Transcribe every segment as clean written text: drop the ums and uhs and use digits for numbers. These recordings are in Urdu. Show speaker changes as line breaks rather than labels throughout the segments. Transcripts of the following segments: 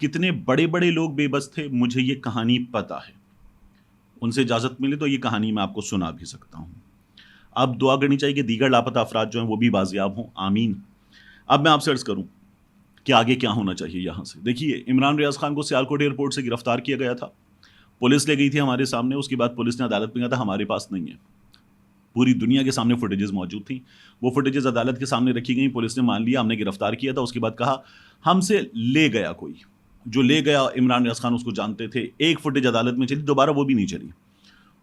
کتنے بڑے بڑے لوگ بے بس تھے مجھے یہ کہانی پتہ ہے، ان سے اجازت ملے تو یہ کہانی میں آپ کو سنا بھی سکتا ہوں۔ اب دعا کرنی چاہیے کہ دیگر لاپتہ افراد جو ہیں وہ بھی بازیاب ہوں، آمین۔ اب میں آپ سے عرض کروں کہ آگے کیا ہونا چاہیے یہاں سے۔ دیکھیے، عمران ریاض خان کو سیالکوٹ ایئرپورٹ سے گرفتار کیا گیا تھا، پولیس لے گئی تھی ہمارے سامنے، اس کے بعد پولیس نے عدالت میں کہا تھا ہمارے پاس نہیں ہے، پوری دنیا کے سامنے فوٹیجز موجود تھیں، وہ فوٹیجز عدالت کے سامنے رکھی گئیں، پولیس نے مان لیا ہم نے گرفتار کیا تھا، اس کے بعد کہا ہم سے لے گیا کوئی، جو لے گیا عمران ریاض خان اس کو جانتے تھے، ایک فوٹیج عدالت میں چلی، دوبارہ وہ بھی نہیں چلی،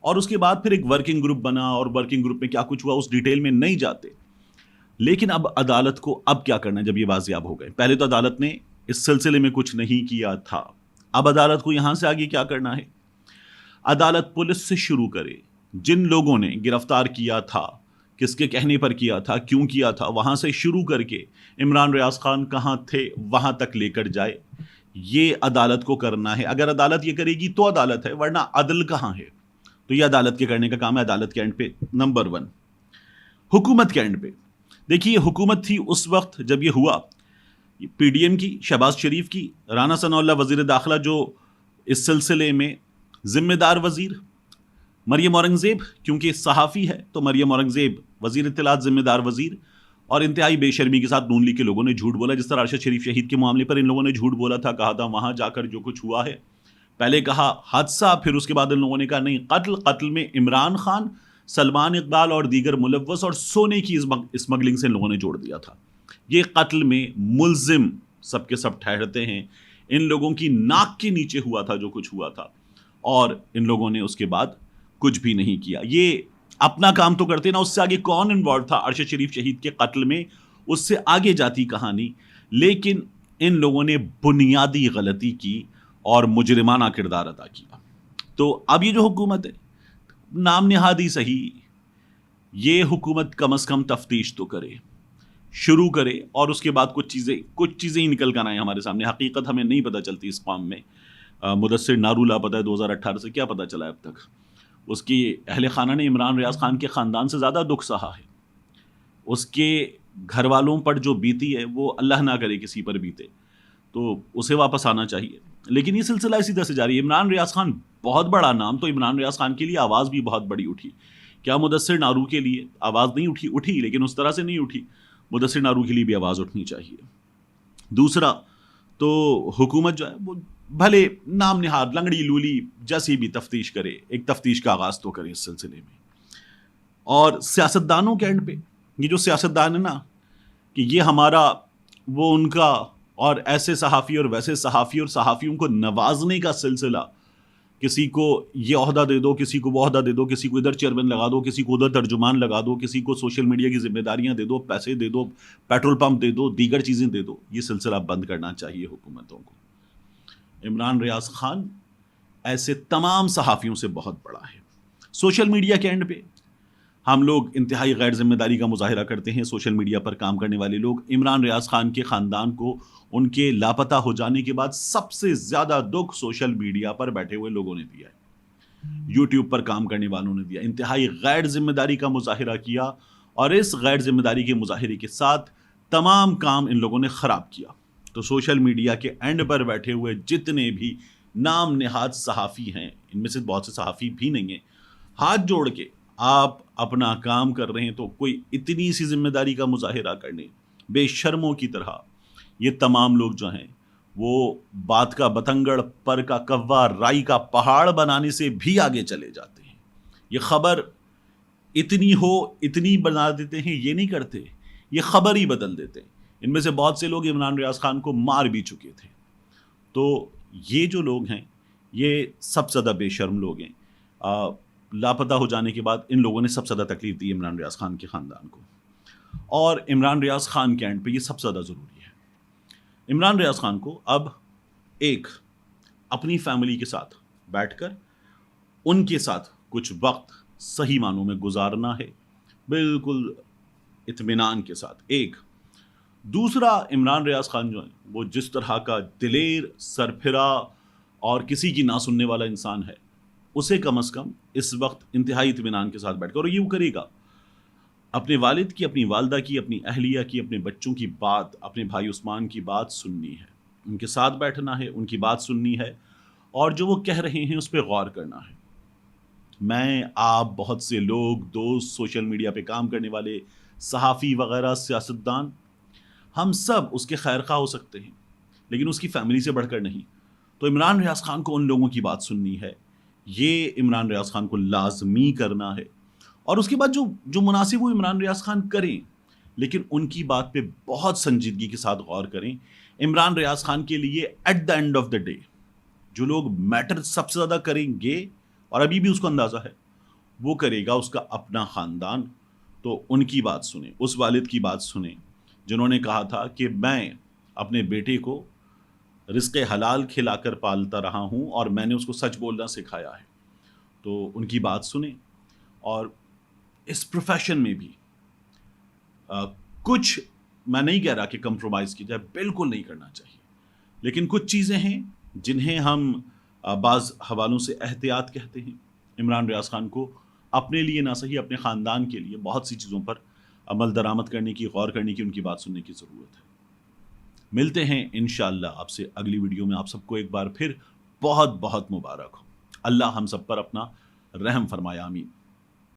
اور اس کے بعد پھر ایک ورکنگ گروپ بنا، اور ورکنگ گروپ میں کیا کچھ ہوا اس ڈیٹیل میں نہیں جاتے۔ لیکن اب عدالت کو اب کیا کرنا ہے جب یہ بازیاب ہو گئے؟ پہلے تو عدالت نے اس سلسلے میں کچھ نہیں کیا تھا، اب عدالت کو یہاں سے آگے کیا کرنا ہے؟ عدالت پولیس سے شروع کرے، جن لوگوں نے گرفتار کیا تھا، کس کے کہنے پر کیا تھا، کیوں کیا تھا، وہاں سے شروع کر کے عمران ریاض خان کہاں تھے وہاں تک لے کر جائے، یہ عدالت کو کرنا ہے۔ اگر عدالت یہ کرے گی تو عدالت ہے، ورنہ عدل کہاں ہے؟ تو یہ عدالت کے کرنے کا کام ہے۔ عدالت کے اینڈ پہ نمبر 1 حکومت کے اینڈ پہ دیکھیے، حکومت تھی اس وقت جب یہ ہوا، پی ڈی ایم کی، شہباز شریف کی، رانا ثناء اللہ وزیر داخلہ جو اس سلسلے میں ذمہ دار وزیر، مریم اورنگزیب کیونکہ صحافی ہے تو مریم اورنگزیب وزیر اطلاعات ذمہ دار وزیر، اور انتہائی بے شرمی کے ساتھ نون لیگ کے لوگوں نے جھوٹ بولا، جس طرح ارشد شریف شہید کے معاملے پر ان لوگوں نے جھوٹ بولا تھا، کہا تھا وہاں جا کر جو کچھ ہوا ہے، پہلے کہا حادثہ، پھر اس کے بعد ان لوگوں نے کہا نہیں قتل میں عمران خان، سلمان اقبال اور دیگر ملوث اور سونے کی اسمگلنگ سے ان لوگوں نے جوڑ دیا تھا۔ یہ قتل میں ملزم سب کے سب ٹھہرتے ہیں، ان لوگوں کی ناک کے نیچے ہوا تھا جو کچھ ہوا تھا، اور ان لوگوں نے اس کے بعد کچھ بھی نہیں کیا۔ یہ اپنا کام تو کرتے نا، اس سے آگے کون انوالو تھا ارشد شریف شہید کے قتل میں، اس سے آگے جاتی کہانی، لیکن ان لوگوں نے بنیادی غلطی کی اور مجرمانہ کردار ادا کیا۔ تو اب یہ جو حکومت ہے، نام نہاد ہی صحیح، یہ حکومت کم از کم تفتیش تو کرے، شروع کرے، اور اس کے بعد کچھ چیزیں ہی نکل کر آئیں ہمارے سامنے۔ حقیقت ہمیں نہیں پتہ چلتی اس قوم میں۔ مدثر نارو لاپتہ ہے 2018 سے، کیا پتہ چلا ہے اب تک؟ اس کی اہل خانہ نے عمران ریاض خان کے خاندان سے زیادہ دکھ سہا ہے، اس کے گھر والوں پر جو بیتی ہے وہ اللہ نہ کرے کسی پر بیتے، تو اسے واپس آنا چاہیے۔ لیکن یہ سلسلہ اسی طرح سے جاری ہے۔ عمران ریاض خان بہت بڑا نام، تو عمران ریاض خان کے لیے آواز بھی بہت بڑی اٹھی۔ کیا مدثر نارو کے لیے آواز نہیں اٹھی لیکن اس طرح سے نہیں اٹھی، مدثر نارو کے لیے بھی آواز اٹھنی چاہیے۔ دوسرا تو حکومت جو ہے وہ بھلے نام نہاد لنگڑی لولی جیسی بھی تفتیش کرے، ایک تفتیش کا آغاز تو کرے اس سلسلے میں۔ اور سیاستدانوں کے اینڈ پہ، یہ جو سیاستدان ہے نا، کہ یہ ہمارا وہ ان کا، اور ایسے صحافی اور ویسے صحافی، اور صحافیوں کو نوازنے کا سلسلہ، کسی کو یہ عہدہ دے دو، کسی کو وہ عہدہ دے دو، کسی کو ادھر چیئرمین لگا دو، کسی کو ادھر ترجمان لگا دو، کسی کو سوشل میڈیا کی ذمہ داریاں دے دو، پیسے دے دو، پیٹرول پمپ دے دو، دیگر چیزیں دے دو۔ یہ سلسلہ بند کرنا چاہیے حکومتوں کو۔ عمران ریاض خان ایسے تمام صحافیوں سے بہت بڑا ہے۔ سوشل میڈیا کے اینڈ پہ ہم لوگ انتہائی غیر ذمہ داری کا مظاہرہ کرتے ہیں، سوشل میڈیا پر کام کرنے والے لوگ۔ عمران ریاض خان کے خاندان کو ان کے لاپتہ ہو جانے کے بعد سب سے زیادہ دکھ سوشل میڈیا پر بیٹھے ہوئے لوگوں نے دیا ہے، یوٹیوب پر کام کرنے والوں نے دیا، انتہائی غیر ذمہ داری کا مظاہرہ کیا، اور اس غیر ذمہ داری کے مظاہرے کے ساتھ تمام کام ان لوگوں نے خراب کیا۔ تو سوشل میڈیا کے اینڈ پر بیٹھے ہوئے جتنے بھی نام نہاد صحافی ہیں، ان میں سے بہت سے صحافی بھی نہیں ہیں، ہاتھ جوڑ کے آپ اپنا کام کر رہے ہیں تو کوئی اتنی سی ذمہ داری کا مظاہرہ کرنے، بے شرموں کی طرح یہ تمام لوگ جو ہیں وہ بات کا بتنگڑ، پر کا کوا، رائی کا پہاڑ بنانے سے بھی آگے چلے جاتے ہیں۔ یہ خبر اتنی ہو اتنی بنا دیتے ہیں، یہ نہیں کرتے، یہ خبر ہی بدل دیتے ہیں۔ ان میں سے بہت سے لوگ عمران ریاض خان کو مار بھی چکے تھے۔ تو یہ جو لوگ ہیں یہ سب سے زیادہ بے شرم لوگ ہیں۔ لاپتہ ہو جانے کے بعد ان لوگوں نے سب سے زیادہ تکلیف دی عمران ریاض خان کے خاندان کو، اور عمران ریاض خان کے اینڈ پہ یہ سب سے زیادہ ضروری ہے۔ عمران ریاض خان کو اب ایک اپنی فیملی کے ساتھ بیٹھ کر ان کے ساتھ کچھ وقت صحیح معنوں میں گزارنا ہے، بالکل اطمینان کے ساتھ۔ ایک دوسرا، عمران ریاض خان جو ہے وہ جس طرح کا دلیر، سرپھرا اور کسی کی نہ سننے والا انسان ہے، اسے کم از کم اس وقت انتہائی اطمینان کے ساتھ بیٹھ کر، اور یہ وہ کرے گا، اپنے والد کی، اپنی والدہ کی، اپنی اہلیہ کی، اپنے بچوں کی بات، اپنے بھائی عثمان کی بات سننی ہے، ان کے ساتھ بیٹھنا ہے، ان کی بات سننی ہے اور جو وہ کہہ رہے ہیں اس پہ غور کرنا ہے۔ میں، آپ، بہت سے لوگ، دوست، سوشل میڈیا پہ کام کرنے والے، صحافی وغیرہ، سیاستدان، ہم سب اس کے خیر خواہ ہو سکتے ہیں لیکن اس کی فیملی سے بڑھ کر نہیں۔ تو عمران ریاض خان کو ان لوگوں کی بات سننی ہے، یہ عمران ریاض خان کو لازمی کرنا ہے، اور اس کے بعد جو مناسب وہ عمران ریاض خان کریں، لیکن ان کی بات پہ بہت سنجیدگی کے ساتھ غور کریں۔ عمران ریاض خان کے لیے at the end of the day جو لوگ میٹر سب سے زیادہ کریں گے، اور ابھی بھی اس کو اندازہ ہے، وہ کرے گا اس کا اپنا خاندان۔ تو ان کی بات سنیں، اس والد کی بات سنیں جنہوں نے کہا تھا کہ میں اپنے بیٹے کو رزق حلال کھلا کر پالتا رہا ہوں اور میں نے اس کو سچ بولنا سکھایا ہے۔ تو ان کی بات سنیں، اور اس پروفیشن میں بھی کچھ، میں نہیں کہہ رہا کہ کمپرومائز کی جائے، بالکل نہیں کرنا چاہیے، لیکن کچھ چیزیں ہیں جنہیں ہم بعض حوالوں سے احتیاط کہتے ہیں۔ عمران ریاض خان کو اپنے لیے نہ صحیح، اپنے خاندان کے لیے بہت سی چیزوں پر عمل درآمد کرنے کی، غور کرنے کی، ان کی بات سننے کی ضرورت ہے۔ ملتے ہیں انشاءاللہ آپ سے اگلی ویڈیو میں۔ آپ سب کو ایک بار پھر بہت بہت مبارک ہو۔ اللہ ہم سب پر اپنا رحم فرمائے، آمین۔